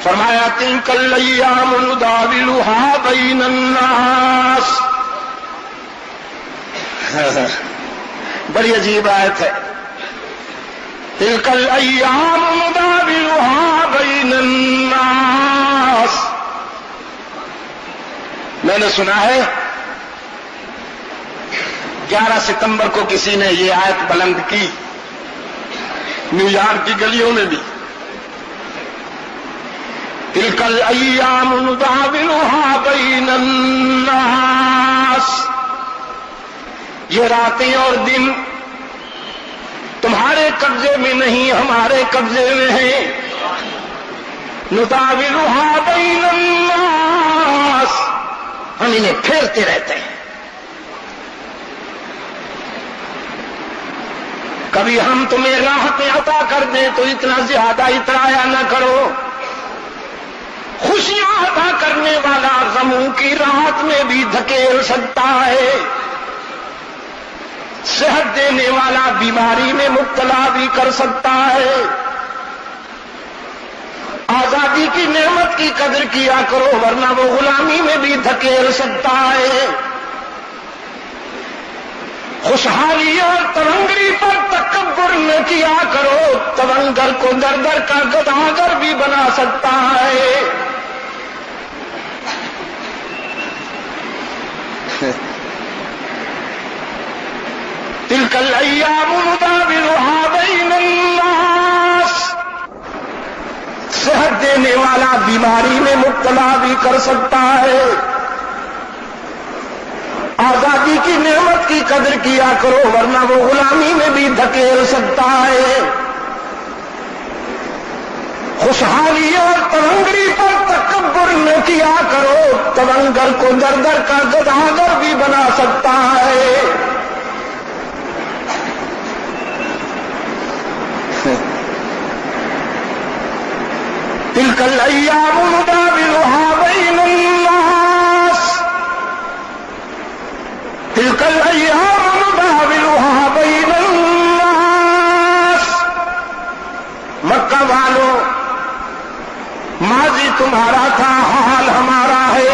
فرمایا تلک الایام نداولها بین الناس. بڑی عجیب آیت ہے. تلک الایام نداولها بین الناس. میں نے سنا ہے 11 ستمبر کو کسی نے یہ آیت بلند کی نیو یارک کی گلیوں میں بھی. تلک الایام نداولها بین الناس. یہ راتیں اور دن تمہارے قبضے میں نہیں ہمارے قبضے میں ہیں. نداولها بین الناس. ہم انہیں پھیرتے رہتے ہیں. کبھی ہم تمہیں راحتیں عطا کر دیں تو اتنا زیادہ اترایا نہ کرو. خوشیاں عطا کرنے والا غموں کی راحت میں بھی دھکیل سکتا ہے. صحت دینے والا بیماری میں مبتلا بھی کر سکتا ہے. آزادی کی نعمت کی قدر کیا کرو ورنہ وہ غلامی میں بھی دھکیل سکتا ہے. خوشحالی اور تونگری پر تکبر نہ کیا کرو. تونگر کو در در کا گداگر بھی بنا سکتا ہے. تلک الایام نداولها بین الناس. صحت دینے والا بیماری میں مبتلا بھی کر سکتا ہے. آزادی کی نعمت کی قدر کیا کرو ورنہ وہ غلامی میں بھی دھکیل سکتا ہے. خوشحالی اور تونگری پر تکبر نہ کیا کرو. تونگر کو در در کا گداگر بھی بنا سکتا ہے. تلک الایام نداولها بین الناس. تلک الایام نداولها بین الناس. مکہ والوں ماضی تمہارا تھا حال ہمارا ہے.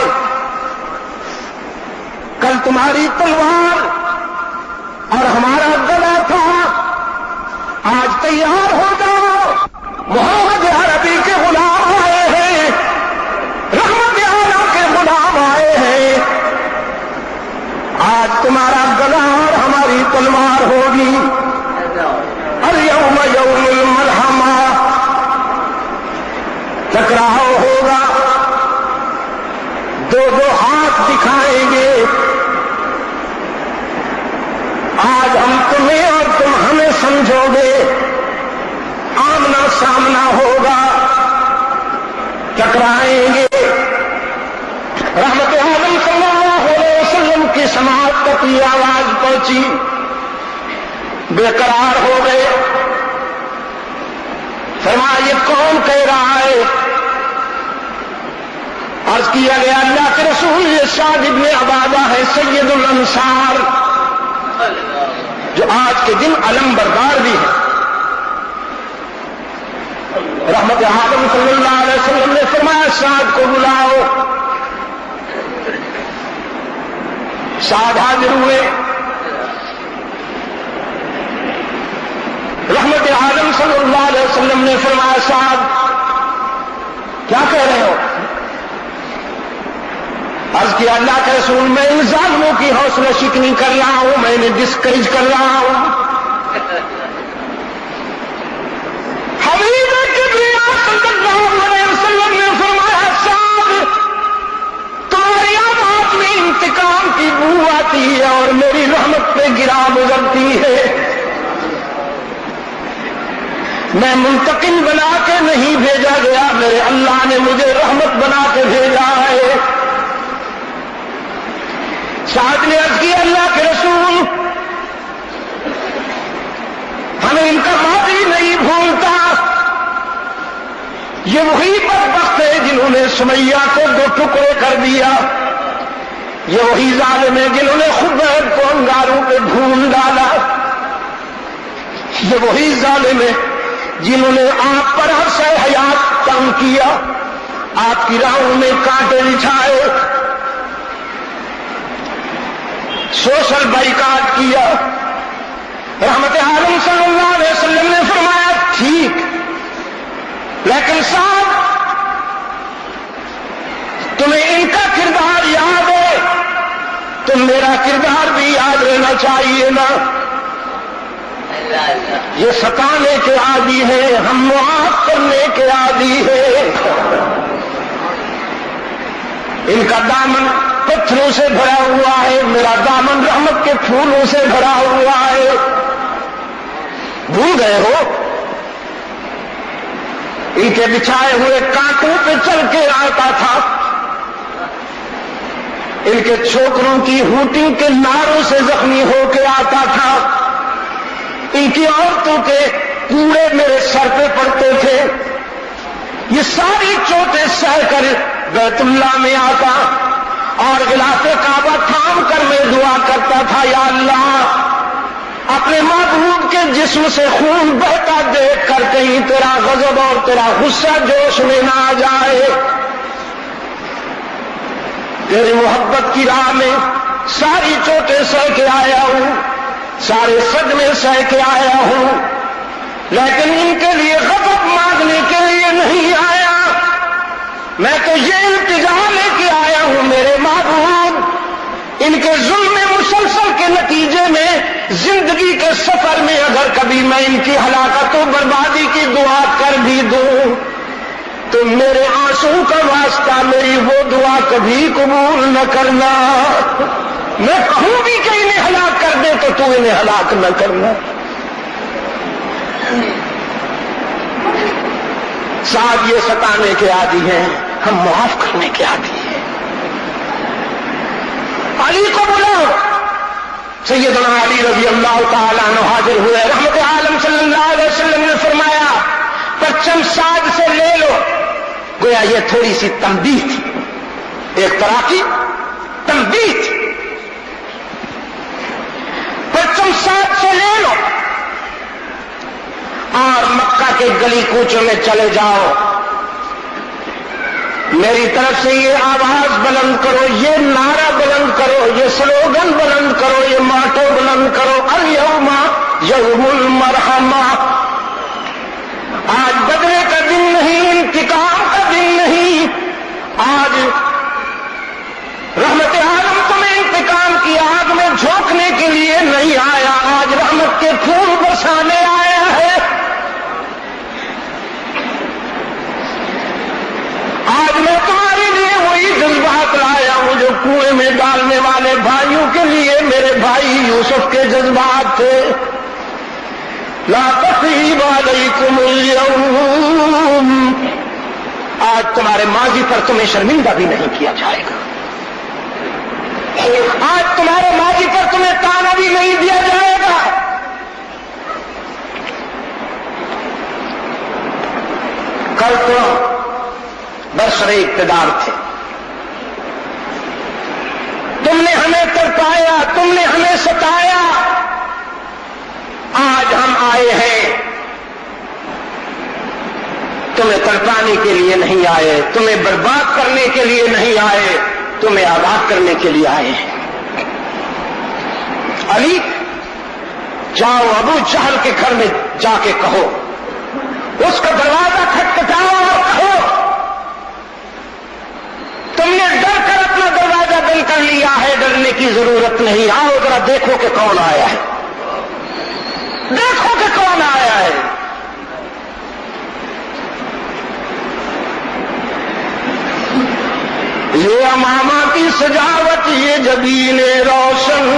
کل تمہاری تلوار اور ہمارا گلا تھا. آج تیار ہو جاؤ. محمد عربی کے غلام آئے ہیں. رحمت عالم کے غلام آئے ہیں. آج تمہارا گلا اور ہماری تلوار ہوگی. الیوم یوم الملحمہ. ٹکراؤ ہوگا. دو دو ہاتھ دکھائیں گے. آج ہم تمہیں اور تم ہمیں سمجھو گے. آمنا سامنا ہوگا. ٹکرائیں گے. رحمت عالم صلی اللہ علیہ وسلم کی سماعت تک یہ آواز پہنچی. بے قرار ہو گئے. فرمایا یہ کون کہہ رہا ہے؟ عرض کیا گیا اللہ کے رسول یہ سعد ابن عبادہ ہے سید الانصار جو آج کے دن علم بردار بھی ہے. رحمت عالم صلی اللہ علیہ وسلم نے فرمایا سعد کو بلاؤ. سعد حاضر ہوئے. رحمت عالم صلی اللہ علیہ وسلم نے فرمایا سعد کیا کہہ رہے ہو؟ عرض کیا اللہ کے رسول میں ان ظالموں کی حوصلہ شکنی کر رہا ہوں. میں انہیں ڈسکریج کر رہا ہوں. حبیب کبریا صلی اللہ علیہ وسلم نے فرمایا سعد تمہاری آواز میں انتقام کی بو آتی ہے اور میری رحمت پہ گرا گزرتی ہے. میں منتقم بنا کے نہیں بھیجا گیا. میرے اللہ نے مجھے رحمت بنا کے بھیجا ہے. سعد نے عرض کیا اللہ کے رسول ہمیں ان کا ماضی نہیں بھولتا. یہ وہی بدبخت ہے جنہوں نے سمیہ کو 2 ٹکڑے کر دیا. یہ وہی ظالم ہے جنہوں نے خبیب کو انگاروں پہ بھون ڈالا. یہ وہی ظالم ہے جنہوں نے آپ پر عرصہ حیات تنگ کیا. آپ کی راہوں میں کانٹے بچھائے، سوشل بائیکاٹ کیا۔ رحمت عالم صلی اللہ علیہ وسلم نے فرمایا ٹھیک، لیکن صاحب تمہیں ان کا کردار یاد ہے تو میرا کردار بھی یاد رہنا چاہیے نا۔ یہ ستانے کے عادی ہیں، ہم معاف کرنے کے عادی ہیں۔ ان کا دامن پتھروں سے بھرا ہوا ہے، میرا دامن رحمت کے پھولوں سے بھرا ہوا ہے۔ بھول گئے ہو؟ ان کے بچھائے ہوئے کانٹوں پہ چل کے آتا تھا، ان کے چھوکروں کی ہونٹوں کے ناروں سے زخمی ہو کے آتا تھا، ان کی عورتوں کے کوڑے میرے سر پہ پڑتے تھے۔ یہ ساری چوٹیں سہ کر بیت اللہ میں آتا اور غلاف کعبہ تھام کر میں دعا کرتا تھا، یا اللہ اپنے محبوب کے جسم سے خون بہتا دیکھ کر کہیں تیرا غضب اور تیرا غصہ جوش میں نہ آ جائے۔ تیری محبت کی راہ میں ساری چوٹیں سہ کے آیا ہوں، سارے صدمے سہ کے آیا ہوں، لیکن ان کے لیے غضب مانگنے کے لیے نہیں آیا۔ میں تو یہ التجا لے کے آیا ہوں، میرے محبوب ان کے ظلم مسلسل کے نتیجے میں زندگی کے سفر میں اگر کبھی میں ان کی ہلاکت و بربادی کی دعا کر بھی دوں تو میرے آنسو کا واسطہ میری وہ دعا کبھی قبول نہ کرنا۔ میں کہوں بھی کہ انہیں ہلاک کر دے تو تو انہیں ہلاک نہ کرنا۔ صاحب یہ ستانے کے عادی ہیں، ہم معاف کرنے کے عادی ہیں۔ علی کو بلاؤ، سیدنا علی رضی اللہ تعالیٰ عنہ حاضر ہوئے۔ رحمت عالم صلی اللہ علیہ وسلم نے فرمایا پرچم ساز سے لے لو۔ گویا یہ تھوڑی سی تنبیہ تھی، ایک طرح کی تنبیہ تھی۔ پرچم ساز سے لے لو اور مکہ کے گلی کوچوں میں چلے جاؤ، میری طرف سے یہ آواز بلند کرو، یہ نعرہ بلند کرو، یہ سلوگن بلند کرو، یہ ماٹو بلند کرو، الیوم یوم المرحمہ۔ آج بدلے کا دن نہیں، انتقام کا دن نہیں، آج رحمت عالم تمہیں انتقام کی آگ میں جھونکنے کے لیے نہیں آیا، آج رحمت کے پھول برسانے آیا ہے۔ آج میں تمہارے لیے وہی جذبات لایا ہوں جو کنویں میں ڈالنے والے بھائیوں کے لیے میرے بھائی یوسف کے جذبات تھے۔ لا تثریب علیکم اليوم، آج تمہارے ماضی پر تمہیں شرمندہ بھی نہیں کیا جائے گا، آج تمہارے ماضی پر تمہیں تانا بھی نہیں دیا جائے گا۔ کل تو برسر اقتدار تھے، تم نے ہمیں تڑپایا، تم نے ہمیں ستایا، آج ہم آئے ہیں تمہیں تڑپانے کے لیے نہیں آئے، تمہیں برباد کرنے کے لیے نہیں آئے، تمہیں آباد کرنے کے لیے آئے ہیں۔ علی جاؤ ابو جہل کے گھر میں جا کے کہو، اس کا دروازہ کھٹکھٹاؤ اور کہو تم نے ڈر کر اپنا دروازہ بند کر لیا ہے، ڈرنے کی ضرورت نہیں، آؤ ذرا دیکھو کہ کون آیا ہے، دیکھو کہ کون آیا ہے۔ یہ امامہ کی سجاوٹ، یہ جبین روشن،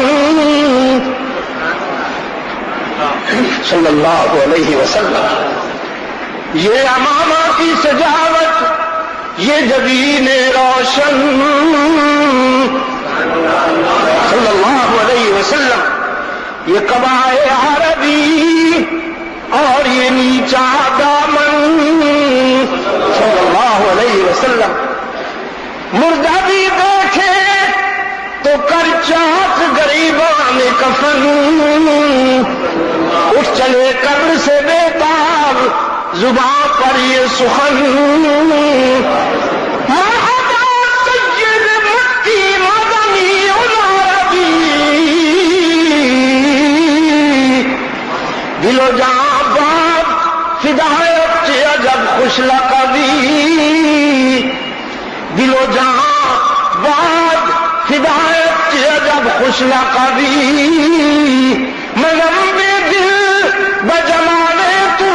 صلی اللہ علیہ وسلم، یہ امامہ کی سجاوٹ، یہ جبین روشن، صلی اللہ علیہ وسلم، یہ قبائے عربی اور یہ نیچا دامن، صلی اللہ علیہ وسلم، مردہ بھی دیکھے تو کر چاک غریبان کفن، اٹھ چلے قبر سے بے تاب زباں پر یہ سخن، خوش لقبی دل و جہاں بعد ہدایت جب خوش لقبی ملم بے دل بجمانے تو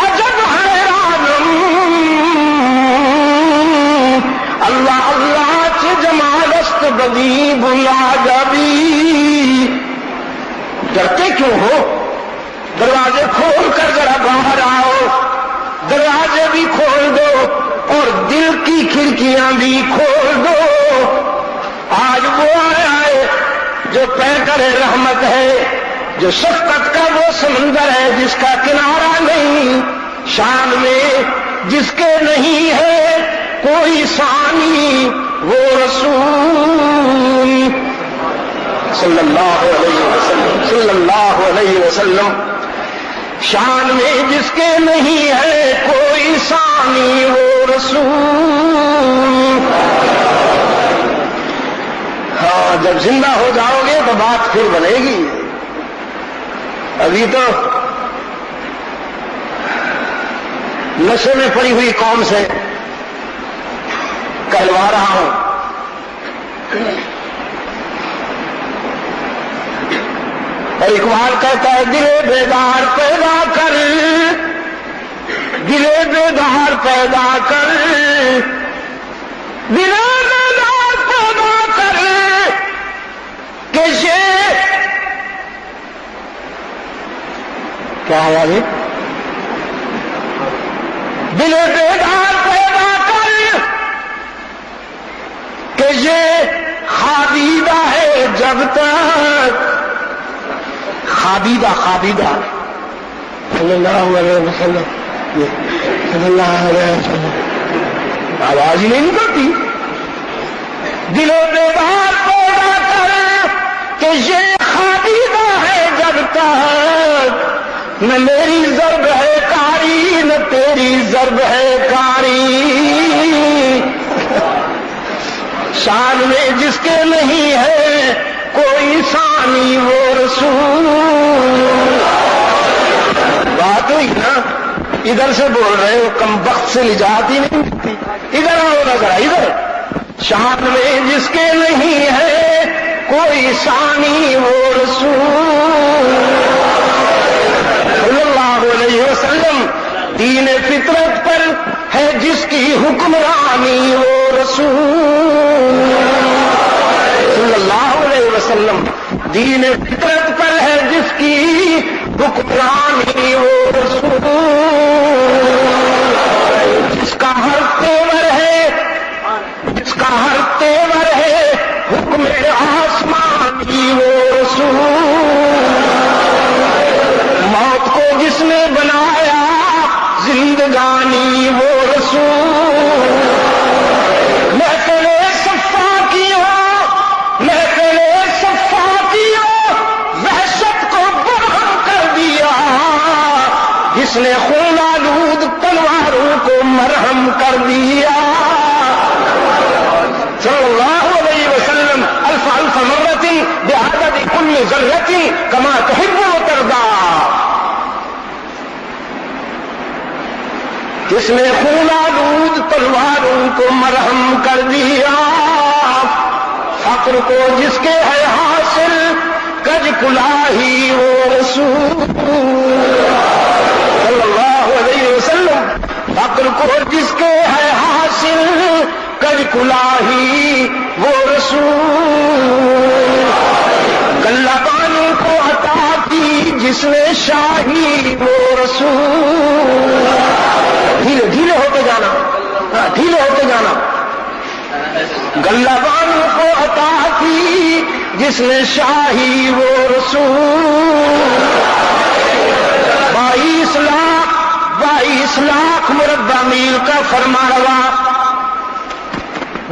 عجب حیرانم اللہ اللہ چه جمال است بدیب العجبی. ڈرتے کیوں ہو؟ دروازے کھول کر ذرا باہر آؤ، دروازے بھی کھول دو اور دل کی کھڑکیاں بھی کھول دو. آج وہ آیا ہے جو پیکر رحمت ہے، جو شفقت کا وہ سمندر ہے جس کا کنارہ نہیں، شان میں جس کے نہیں ہے کوئی ثانی، وہ رسول صلی اللہ علیہ وسلم، صلی اللہ علیہ وسلم، شان میں جس کے نہیں ہے کوئی ثانی، وہ رسول. ہاں جب زندہ ہو جاؤ گے تو بات پھر بنے گی. ابھی تو نشے میں پڑی ہوئی قوم سے کہلوا رہا ہوں. اور اقبال کہتا ہے دل بیدار پیدا کر، دل بیدار پیدا کر، دل بیدار پیدا کر کہ یہ کیا ہے ابھی؟ دل بیدار پیدا کر کہ یہ خابیدہ ہے جب تک، خابیدہ خابیدہ صلی اللہ علیہ وسلم، صلی اللہ علیہ وسلم، آواز ہی نہیں نکلتی. دل و بیدار پیدا کر کہ یہ خابیدہ ہے جب تک، نہ میری ضرب ہے کاری نہ تیری ضرب ہے کاری. شان میں جس کے نہیں ہے کوئی ثانی، وہ رسول. بات ہوئی نا؟ ادھر سے بول رہے ہو، کم وقت سے نجات ہی نہیں ملتی. ادھر آؤ نا ذرا ادھر. شان میں جس کے نہیں ہے کوئی ثانی، وہ رسول صلی اللہ علیہ وسلم. دین فطرت پر ہے جس کی حکمرانی، وہ رسول صلی اللہ علیہ وسلم. دین فطرت پر ہے جس کی حکمرانی، وہ رسول. جس کا ہر تیور ہے، جس کا ہر تیور ہے حکم آسمانی، وہ رسول. موت کو جس نے بنایا زندگانی، وہ رسول. محفل صفا کیا، محفل صفا کیا، وحشت کو برہم کر دیا. جس نے خون آلود تلواروں کو مرہم کر دیا. صلی اللہ علیہ وسلم. الف الف مرت بعدد کل ذرۃ کما تحب وترضى. جس نے خون آلود تلواروں کو مرہم کر دیا. فقر کو جس کے ہے حاصل کج کلاہی، وہ رسول صلی اللہ علیہ وسلم. فقر کو جس کے ہے حاصل کج کلاہی، وہ رسول. گلہ بانو کو عطا کی جس نے شاہی، وہ رسول. دھیرے دھیرے ہوتے جانا، دھیرے ہوتے جانا. گلہ بانو کو عطا کی جس نے شاہی، وہ رسول. 22 لاکھ مربع میل کا فرما روا،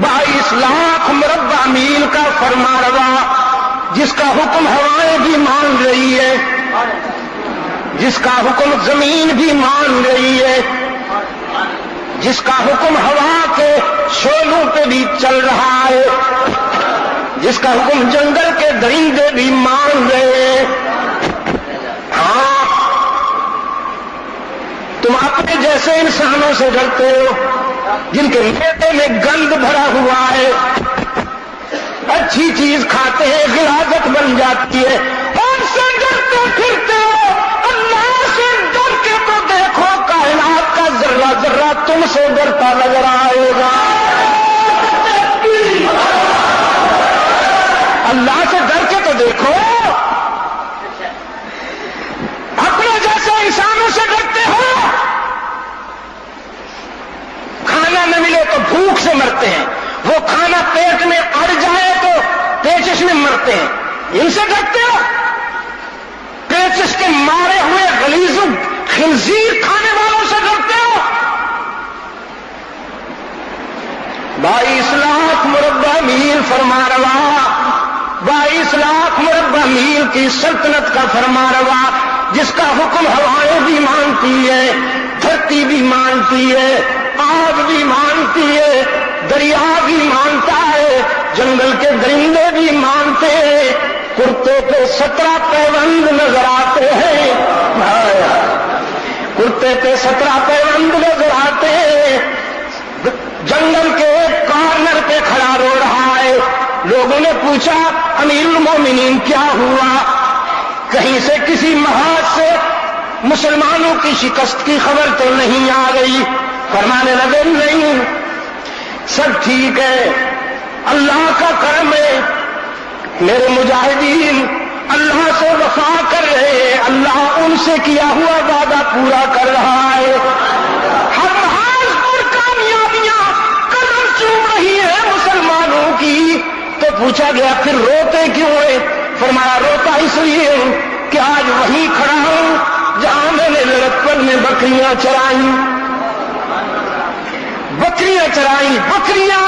22 لاکھ مربع میل کا فرما روا، جس کا حکم ہوائیں بھی مان رہی ہے، جس کا حکم زمین بھی مان رہی ہے، جس کا حکم ہوا کے شعلوں پہ بھی چل رہا ہے، جس کا حکم جنگل کے درندے بھی مان رہے ہیں. ہاں تم اپنے جیسے انسانوں سے ڈرتے ہو جن کے معدے میں گند بھرا ہوا ہے، اچھی چیز کھاتے ہیں غلاظت بن جاتی ہے، ان سے ڈرتے پھرتے ہو۔ اللہ سے ڈر کے تو دیکھو، کائنات کا ذرہ ذرہ تم سے ڈرتا نظر آئے گا۔ اللہ سے ڈر کے تو دیکھو، اپنے جیسے انسانوں سے ڈرتے ہو۔ کھانا نہ ملے تو بھوک سے مرتے ہیں، وہ کھانا پیٹ میں اڑ جائے تو پیچش میں مرتے ہیں، ان سے ڈرتے ہو؟ پیچش کے مارے ہوئے غلیظ خنزیر کھانے والوں سے ڈرتے ہو؟ 22 لاکھ مربع میل فرما روا، 22 لاکھ مربع میل کی سلطنت کا فرما روا، جس کا حکم ہوائیں بھی مانتی ہے، دھرتی بھی مانتی ہے، آگ بھی مانتی ہے، دریا بھی مانتا ہے، جنگل کے درندے بھی مانتے ہیں۔ کرتے پہ 17 پیوند نظر آتے ہیں، کرتے پہ 17 پیوند نظر آتے ہیں۔ جنگل کے ایک کارنر پہ کھڑا رو رہا ہے۔ لوگوں نے پوچھا امیر المومنین کیا ہوا؟ کہیں سے کسی محاذ سے مسلمانوں کی شکست کی خبر تو نہیں آ گئی؟ فرمانے لگے نہیں، سب ٹھیک ہے، اللہ کا کرم ہے، میرے مجاہدین اللہ سے وفا کر رہے ہیں، اللہ ان سے کیا ہوا وعدہ پورا کر رہا ہے۔ ہر محاذ پر کامیابیاں قدم چوم رہی ہیں مسلمانوں کی۔ تو پوچھا گیا پھر روتے کیوں ہیں؟ فرمایا روتا اس لیے کہ آج وہیں کھڑا ہوں جہاں میں نے لڑکپن میں بکریاں چرائیں، بکریاں،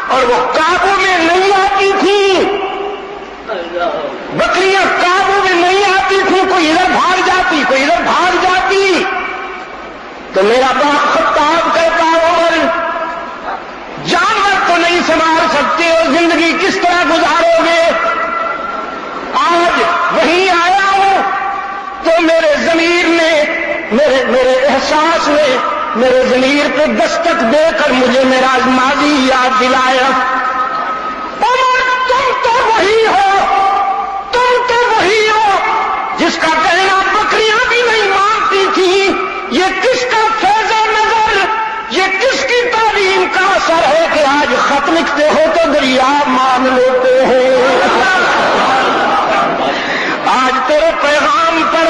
اور وہ قابو میں نہیں آتی تھی، بکریاں قابو میں نہیں آتی تھی، کوئی ادھر بھاگ جاتی، کوئی ادھر بھاگ جاتی، تو میرا باپ خطاب کہتا عمر جانور تو نہیں سنبھال سکتے ہو، زندگی کس طرح گزارو گے؟ آج وہیں آیا ہوں تو میرے ضمیر نے، میرے احساس نے میرے ضمیر پہ دستک دے کر مجھے میرا ماضی یاد دلایا۔ عمر تم تو وہی ہو جس کا کہنا بکریاں بھی نہیں مانتی تھی۔ یہ کس کا فیض نظر، یہ کس کی تعلیم کا اثر ہے کہ آج خط لکھتے ہو تو دریا مان لیتے ہیں؟ آج تیرے پیغام پر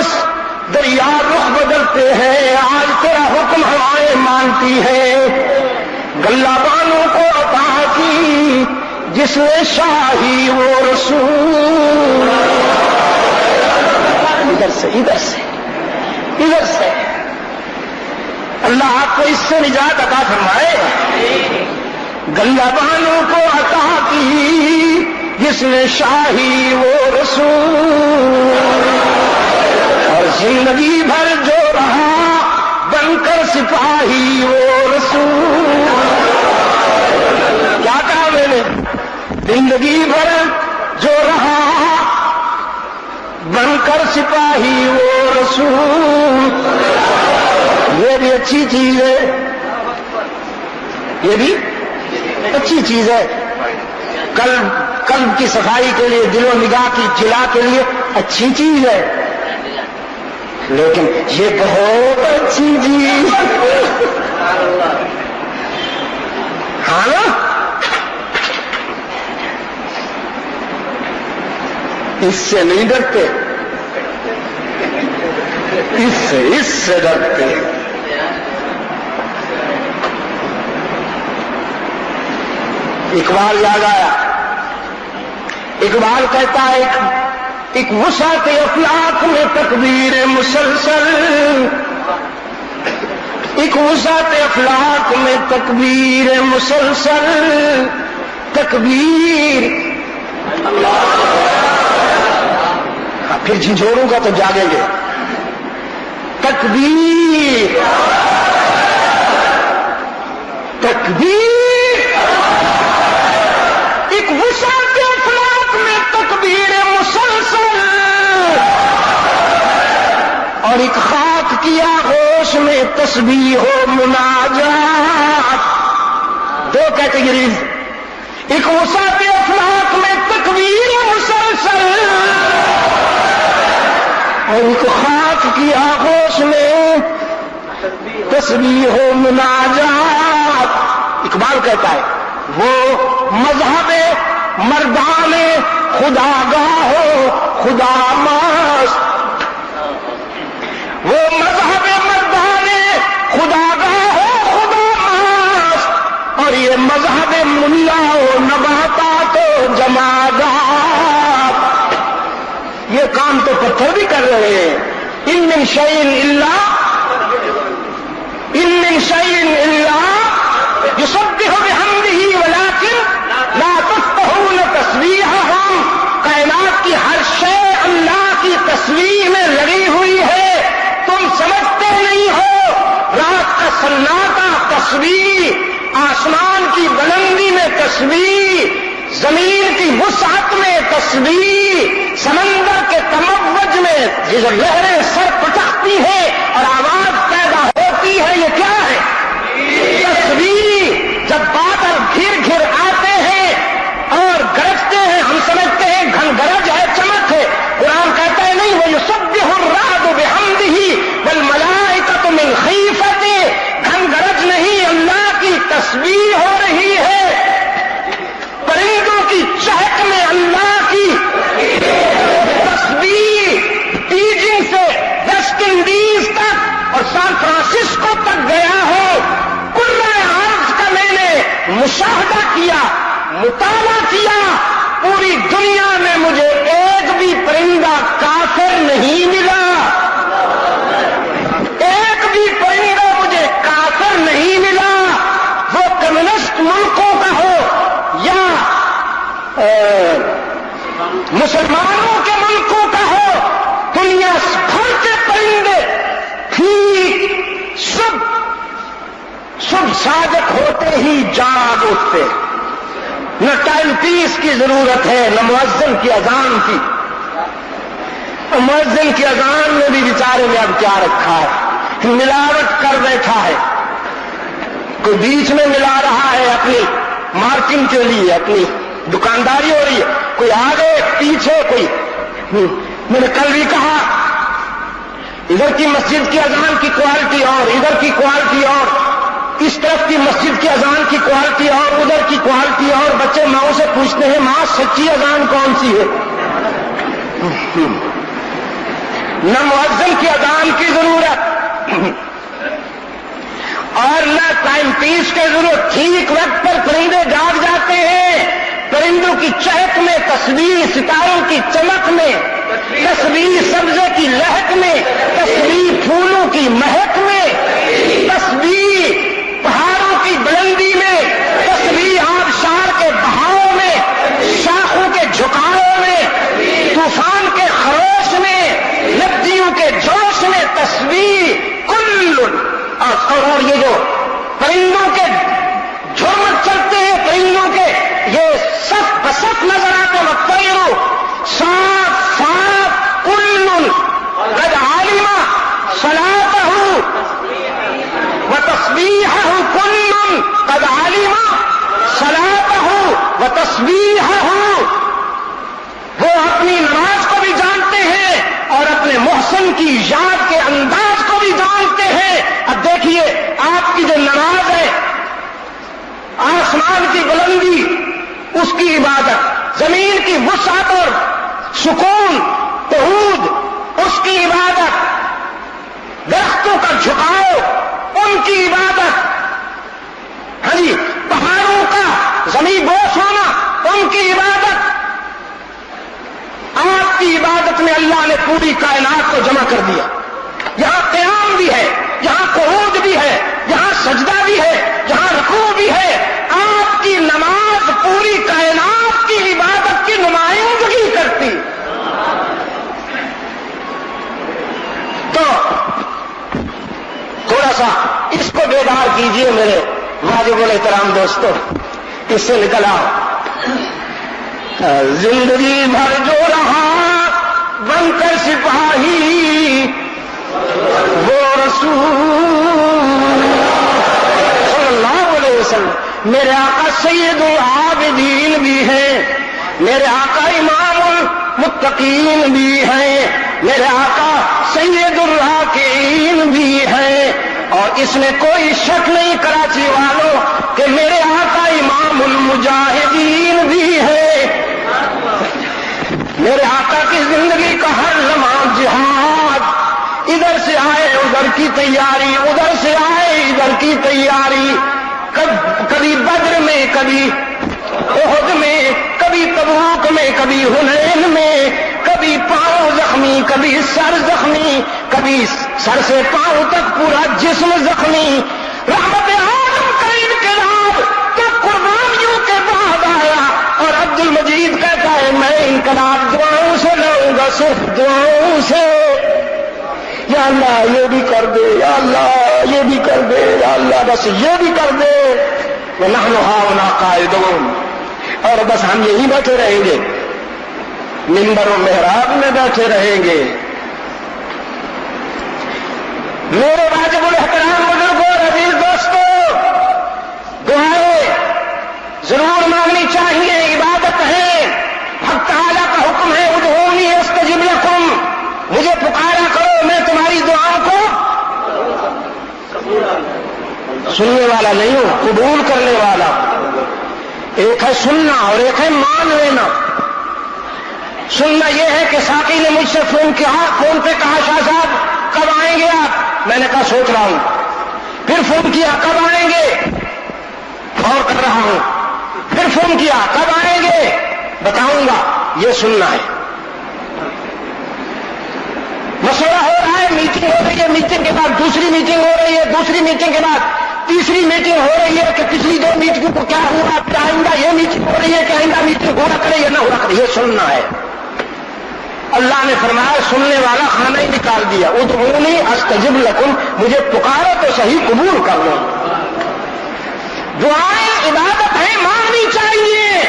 دریا رخ بدلتے ہیں، آج تیرا حکم ہوائیں مانتی ہے۔ گلہ بانوں کو عطا کی جس نے شاہی وہ رسول، ادھر سے اللہ آپ کو اس سے نجات عطا فرمائے۔ گلہ بانوں کو عطا کی جس نے شاہی وہ رسول، اور زندگی بھر جو رہا بن کر سپاہی وہ رسول۔ کیا کہا میں نے؟ زندگی بھر جو رہا بن کر سپاہی وہ رسول۔ یہ بھی اچھی چیز ہے، یہ بھی اچھی چیز ہے، قلب کی صفائی کے لیے، دل و نگاہ کی جلا کے لیے اچھی چیز ہے، لیکن یہ بہت اچھی چیز ہاں نا؟ اس سے نہیں ڈرتے، اس سے ڈرتے۔ اقبال یاد آیا، اقبال کہتا ہے ایک وسعت افلاک میں تکبیر مسلسل، ایک وسعت افلاک میں تکبیر مسلسل، تکبیر پھر جھنجھوڑوں گا تو جاگیں گے، تکبیر تکبیر، ایک وسعت افلاک میں تکبیر مسلسل، اور ایک خاک کیا ہو آغوش میں تسبیح و مناجات. دو کیٹیگریز. ایک وسعت افلاق میں تکبیر مسلسل اور ایک خاک کی آغوش میں تسبیح و مناجات. اقبال کہتا ہے وہ مذہب مردان خدا گاہ ہو خدا ماس. وہ مذہب مردان خدا گاہ ہو خدا ماس. اور یہ مذہب ملا و نباتات و جمادات. یہ کام تو پتھر بھی کر رہے ہیں. ان من شیء الا یسبح بحمدہ ولکن لا تفقہون تسبیحہم. کائنات کی ہر شے اللہ کی تسبیح میں لگی ہوئی ہے, تم سمجھتے نہیں ہو. رات کا سناٹا تسبیح, آسمان کی بلندی میں تسبیح, زمین کی وسعت میں تسبیح, سمندر کے تموج میں یہ جو لہریں سر پٹکتی ہیں اور آواز پیدا ہوتی ہے, یہ کیا ہے؟ تسبیح. جب بادل گھر گھر آتے ہیں اور گرجتے ہیں, ہم سمجھتے ہیں گھن گرج ہے, چمک ہے. قرآن کہتا ہے نہیں, وہ یسبح الرعد بحمدہ والملائکۃ من خیفتہ. گھن گرج نہیں, اللہ کی تسبیح ہو رہی ہے. پرندوں کی چہک میں اللہ کی تسبیح. بیجنگ سے ویسٹ انڈیز تک اور سان فرانسسکو تک گیا ہو, کرۂ ارض کا میں نے مشاہدہ کیا, مطالعہ کیا. پوری دنیا میں مجھے ایک بھی پرندہ کافر نہیں ملا. ایک بھی پرندہ مجھے کافر نہیں ملا. وہ کمیونسٹ ملکوں کا ہو یا مسلمانوں کے ملکوں کا ہو, دنیا بھر کے پرندے ٹھیک صبح صادق ہوتے ہی جاگ اٹھتے. نہ ٹائم پیس کی ضرورت ہے, نہ مؤذن کی اذان کی. مؤذن کی اذان میں بھی بیچارے نے اب کیا رکھا ہے, ملاوٹ کر بیٹھا ہے. کوئی بیچ میں ملا رہا ہے اپنی مارکیٹنگ کے لیے, اپنی دکانداری ہو رہی ہے, کوئی آگے پیچھے کوئی. میں نے کل بھی کہا ادھر کی مسجد کی اذان کی کوالٹی اور ادھر کی کوالٹی اور, اس طرف کی مسجد کی اذان کی کوالٹی اور ادھر کی کوالٹی اور. بچے ماؤں سے پوچھتے ہیں ماں سچی اذان کون سی ہے؟ نہ مؤذن کی اذان کی ضرورت اور نہ ٹائم پیس کی ضرورت. ٹھیک وقت پر پرندے جاگ جاتے ہیں. پرندوں کی چہک میں تسبیح, ستاروں کی چمک میں تسبیح, سبزے کی لہک میں تسبیح, پھولوں کی مہک میں تسبیح, پہاڑوں کی بلندی میں تسبیح, آبشار کے بہاؤ میں, شاخوں کے جھکاؤ میں, طوفان کے خروش میں, ندیوں کے جوش میں تسبیح. کل اور یہ جو پرندوں کے جھومر چلتے ہیں, پرندوں کے یہ صف بصف نظر آتے وقت صاف صاف کل قد علم صلاته وتسبيحه كل قد علم صلاته وتسبيحه. وہ اپنی نماز کو بھی جانتے ہیں اور اپنے محسن کی یاد کے انداز کو بھی جانتے ہیں. اب دیکھیے آپ کی جو نماز ہے, آسمان کی بلندی اس کی عبادت, زمین کی وسعت اور سکون توحید اس کی عبادت, درختوں کا جھکاؤ ان کی عبادت, ہاں جی, پہاڑوں کا زمین بوس ہونا ان کی عبادت. آپ کی عبادت میں اللہ نے پوری کائنات کو جمع کر دیا. یہاں قیام بھی ہے, یہاں قعود بھی ہے, یہاں سجدہ بھی ہے, یہاں رکوع بھی ہے. آپ کی نماز پوری کائنات کی عبادت کی نمائندگی کرتی. تو تھوڑا سا اس کو بیدار کیجئے میرے واجب الاحترام دوستو, اس سے نکل آؤ. زندگی بھر جو رہا بن کر سپاہی, وہ رسول صلی اللہ علیہ وسلم. میرے آقا سید العابدین بھی ہیں، میرے آقا امام المتقین بھی ہیں، میرے آقا سید الراکعین بھی ہیں. اور اس میں کوئی شک نہیں کراچی والوں کہ میرے آقا امام المجاہدین بھی ہے. میرے آقا کی زندگی کا ہر لمحہ جہاد، ادھر سے آئے ادھر کی تیاری، ادھر سے آئے ادھر کی تیاری. کبھی بدر میں، کبھی احد میں، کبھی تبوک میں، کبھی حنین میں، کبھی پاؤں زخمی، کبھی سر زخمی، کبھی سر سے پاؤں تک پورا جسم زخمی. رحمت عالم کا انقلاب تو قربانیوں کے بعد آیا. اور عبد المجید کہتا ہے میں انقلاب دعاؤں سے لاؤں گا، صرف دعاؤں سے. یا اللہ یہ بھی کر دے، یا اللہ یہ بھی کر دے، یا اللہ بس یہ بھی کر دے. وَنَحْنُ هَاهُنَا قَاعِدُونَ. اور بس ہم یہی بیٹھے رہیں گے، منبر و محراب میں بیٹھے رہیں گے. میرے واجب الاحترام بزرگوں، عزیز دوستوں، دعائیں ضرور مانگنی چاہیے، عبادت ہے. حق تعالیٰ کا حکم ہے ادعونی استجب لکم، مجھے پکارا کرو میں تمہاری دعاؤں کو سننے والا نہیں ہوں، قبول کرنے والا. ایک ہے سننا اور ایک ہے مان لینا. سننا یہ ہے کہ ساقی نے مجھ سے فون پہ کہا شاہ صاحب کب آئیں گے آپ؟ میں نے کہا سوچ رہا ہوں. پھر فون کیا کب آئیں گے؟ غور کر رہا ہوں. پھر فون کیا کب آئیں گے؟ بتاؤں گا. یہ سننا ہے. مشورہ ہو رہا ہے، میٹنگ ہو رہی ہے، میٹنگ کے بعد دوسری میٹنگ ہو رہی ہے، دوسری میٹنگ کے بعد تیسری میٹنگ ہو رہی ہے کہ پچھلی 2 میٹنگوں کو کیا ہوا، پھر آئندہ یہ میٹنگ ہو رہی ہے کہ آئندہ میٹنگ ہوا کرے یا نہ ہوا کرے. یہ سننا ہے. اللہ نے فرمایا سننے والا کھانا ہی نکال دیا. ادعونی استجب لکم، مجھے پکارو تو صحیح قبول کر لو. دعائیں عبادت ہے، مانگنی چاہیے،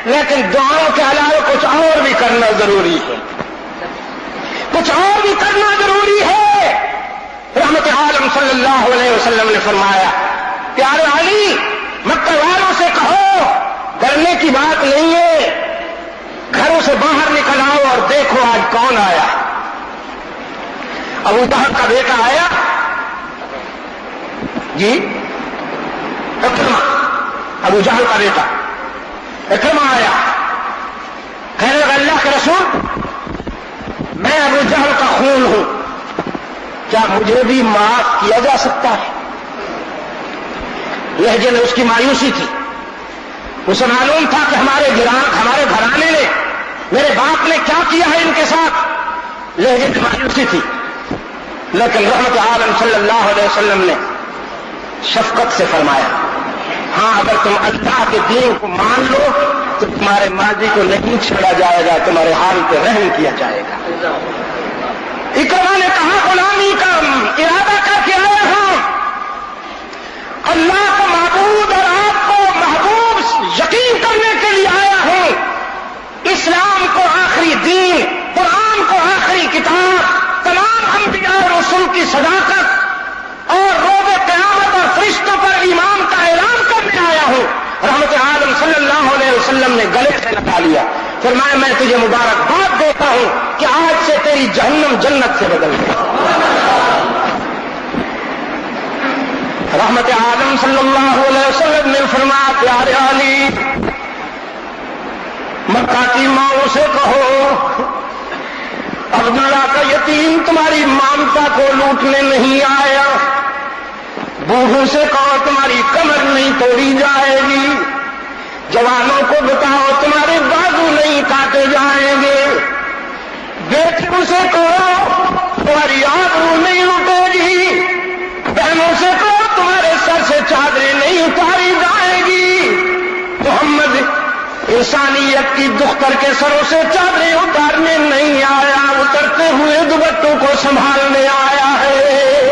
لیکن دعاؤں کے علاوہ کچھ اور بھی کرنا ضروری ہے، کچھ اور بھی کرنا ضروری ہے. رحمت عالم صلی اللہ علیہ وسلم نے فرمایا پیارے علی مکہ والوں سے کہو ڈرنے کی بات نہیں ہے، گھروں سے باہر نکل آؤ اور دیکھو آج کون آیا. ابو جہل کا بیٹا آیا جی، اکرمہ، ابو جہل کا بیٹا اکرمہ آیا، کہنے لگا اللہ کے رسول میں ابو جہل کا خون ہوں، کیا مجھے بھی معاف کیا جا سکتا ہے؟ لہجے میں اس کی مایوسی تھی. اسے معلوم تھا کہ ہمارے گھرانے نے، میرے باپ نے کیا کیا ہے ان کے ساتھ. لہجے میں مایوسی تھی، لیکن رحمت عالم صلی اللہ علیہ وسلم نے شفقت سے فرمایا ہاں اگر تم اللہ کے دین کو مان لو تو تمہارے ماضی کو نہیں چھوڑا جائے گا، تمہارے حال پہ رحم کیا جائے گا. اکرمہ نے کہا غلامی کا ارادہ کر کے آیا ہوں، اللہ کو معبود اور آپ کو محبوب یقین کرنے کے لیے آیا ہوں. اسلام کو آخری دین، قرآن کو آخری کتاب، تمام انبیاء اور رسول کی صداقت اور روز قیامت اور فرشتوں پر ایمان کا اعلان کرنے آیا ہوں. رحمت عالم صلی اللہ علیہ وسلم نے گلے سے لگا لیا، فرمایا میں تجھے مبارکباد دیتا ہوں کہ آج سے تیری جہنم جنت سے بدل گئی. رحمت عالم صلی اللہ علیہ وسلم نے فرمایا پیارے علی مکہ کی ماؤں سے کہو عبداللہ کا یتیم تمہاری مامتا کو لوٹنے نہیں آیا. بوڑھوں سے کہو تمہاری کمر نہیں توڑی جائے گی. جوانوں کو بتاؤ تمہارے بازو نہیں کاٹے جائیں گے. بیٹیوں سے کہو تمہاری آبرو نہیں لٹے گی. بہنوں سے کہو تمہارے سر سے چادریں نہیں اتاری جائے گی. محمد انسانیت کی دختر کے سروں سے چادریں اتارنے نہیں آیا، اترتے ہوئے دوپٹوں کو سنبھالنے آیا ہے.